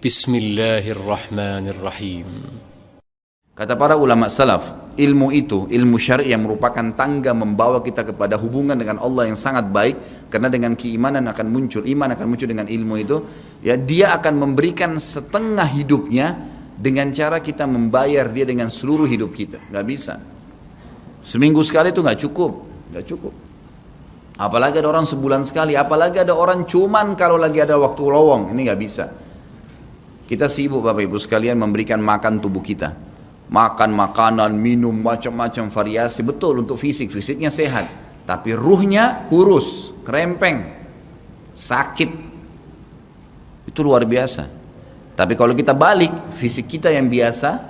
Bismillahirrahmanirrahim. Kata para ulama salaf, ilmu itu, ilmu syar'i yang merupakan tangga membawa kita kepada hubungan dengan Allah yang sangat baik, karena dengan keimanan akan muncul, iman akan muncul dengan ilmu itu, ya dia akan memberikan setengah hidupnya dengan cara kita membayar dia dengan seluruh hidup kita. Gak bisa. Seminggu sekali itu gak cukup, gak cukup. Apalagi ada orang sebulan sekali, apalagi ada orang cuman kalau lagi ada waktu lowong, ini gak bisa. Kita sibuk Bapak Ibu sekalian memberikan makan tubuh kita. Makan makanan, minum macam-macam variasi, betul untuk fisiknya sehat, tapi ruhnya kurus, kerempeng, sakit. Itu luar biasa. Tapi kalau kita balik, fisik kita yang biasa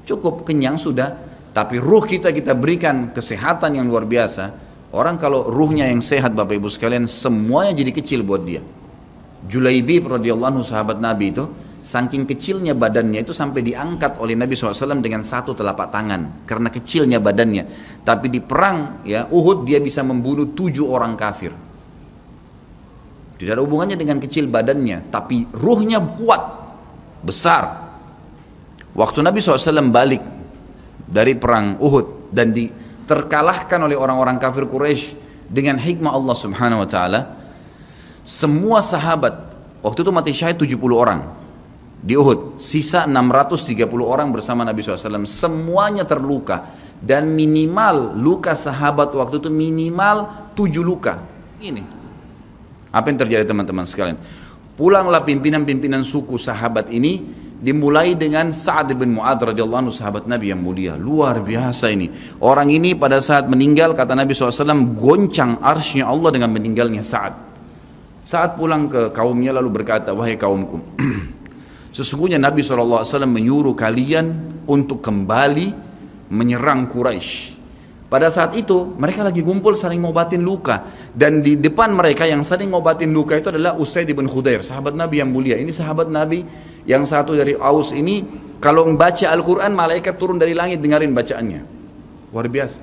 cukup kenyang sudah, tapi ruh kita berikan kesehatan yang luar biasa. Orang kalau ruhnya yang sehat Bapak Ibu sekalian, semuanya jadi kecil buat dia. Julaibib radhiyallahu anhu, sahabat Nabi itu, saking kecilnya badannya itu sampai diangkat oleh Nabi SAW dengan satu telapak tangan karena kecilnya badannya. Tapi di perang ya Uhud dia bisa membunuh 7 orang kafir. Tidak ada hubungannya dengan kecil badannya, tapi ruhnya kuat, besar. Waktu Nabi SAW balik dari perang Uhud dan terkalahkan oleh orang-orang kafir Quraisy dengan hikmah Allah Subhanahu Wa Taala, semua sahabat waktu itu mati syahid 70 orang di Uhud, sisa 630 orang bersama Nabi SAW, semuanya terluka, dan minimal luka sahabat waktu itu minimal 7 luka. Ini apa yang terjadi teman-teman sekalian? Pulanglah pimpinan-pimpinan suku sahabat ini, dimulai dengan Sa'ad bin Mu'adz radhiyallahu anhu, sahabat Nabi yang mulia, luar biasa ini. Orang ini pada saat meninggal, kata Nabi SAW, goncang arsy-Nya Allah dengan meninggalnya Sa'ad. Saat pulang ke kaumnya lalu berkata, wahai kaumku, sesungguhnya Nabi SAW menyuruh kalian untuk kembali menyerang Quraisy. Pada saat itu mereka lagi ngumpul saling ngobatin luka, dan di depan mereka yang saling ngobatin luka itu adalah Usaid bin Khudair, sahabat Nabi yang mulia. Ini sahabat Nabi yang satu dari Aus ini, kalau membaca Al-Quran malaikat turun dari langit dengarin bacaannya, luar biasa.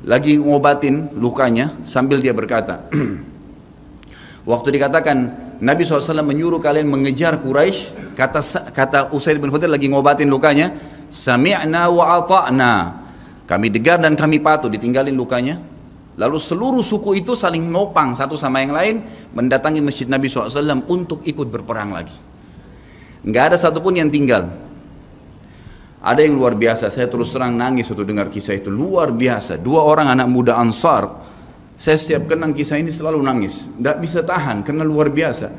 Lagi ngobatin lukanya sambil dia berkata, waktu dikatakan Nabi SAW menyuruh kalian mengejar Quraisy, kata Usaid bin Khudair lagi ngobatin lukanya, sami'na wa ata'na, kami dengar dan kami patuh, ditinggalin lukanya. Lalu seluruh suku itu saling nopang satu sama yang lain, mendatangi masjid Nabi SAW untuk ikut berperang lagi. Nggak ada satupun yang tinggal. Ada yang luar biasa, saya terus terang nangis waktu dengar kisah itu, luar biasa. 2 orang anak muda Ansar, saya setiap kenang kisah ini selalu nangis, tidak bisa tahan karena luar biasa.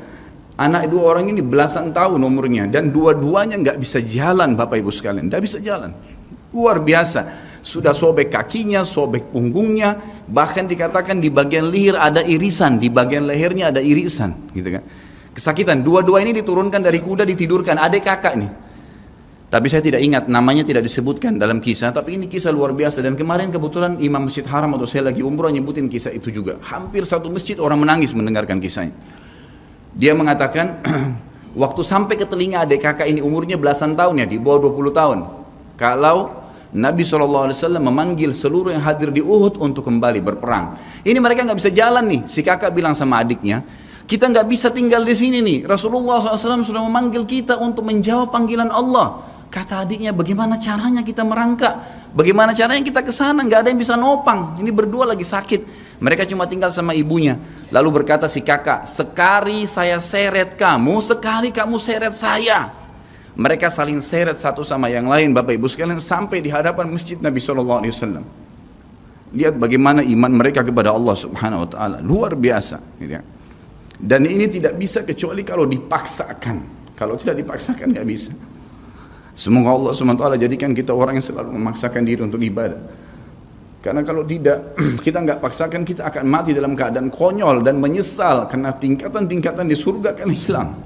Anak 2 orang ini belasan tahun umurnya, dan dua-duanya nggak bisa jalan Bapak Ibu sekalian, tidak bisa jalan. Luar biasa, sudah sobek kakinya, sobek punggungnya, bahkan dikatakan di bagian leher ada irisan, di bagian lehernya ada irisan, gitu kan. Kesakitan. Dua-dua ini diturunkan dari kuda, ditidurkan, adik kakak nih. Tapi saya tidak ingat, namanya tidak disebutkan dalam kisah, tapi ini kisah luar biasa. Dan kemarin kebetulan Imam Masjid Haram atau saya lagi umrah nyebutin kisah itu juga. Hampir satu masjid orang menangis mendengarkan kisahnya. Dia mengatakan, waktu sampai ke telinga adik kakak ini umurnya belasan tahun ya, di bawah 20 tahun. Kalau Nabi SAW memanggil seluruh yang hadir di Uhud untuk kembali berperang. Ini mereka nggak bisa jalan nih. Si kakak bilang sama adiknya, kita nggak bisa tinggal di sini nih. Rasulullah SAW sudah memanggil kita untuk menjawab panggilan Allah. Kata adiknya, bagaimana caranya kita merangkak? Bagaimana caranya kita ke sana? Nggak ada yang bisa nopang. Ini berdua lagi sakit. Mereka cuma tinggal sama ibunya. Lalu berkata si kakak, sekali saya seret kamu, sekali kamu seret saya. Mereka saling seret satu sama yang lain Bapak Ibu sekalian sampai di hadapan masjid Nabi SAW. Lihat bagaimana iman mereka kepada Allah Subhanahu Wa Taala, luar biasa. Dan ini tidak bisa kecuali kalau dipaksakan. Kalau tidak dipaksakan nggak bisa. Semoga Allah SWT jadikan kita orang yang selalu memaksakan diri untuk ibadah. Karena kalau tidak, kita nggak paksakan, kita akan mati dalam keadaan konyol dan menyesal, karena tingkatan-tingkatan di surga akan hilang.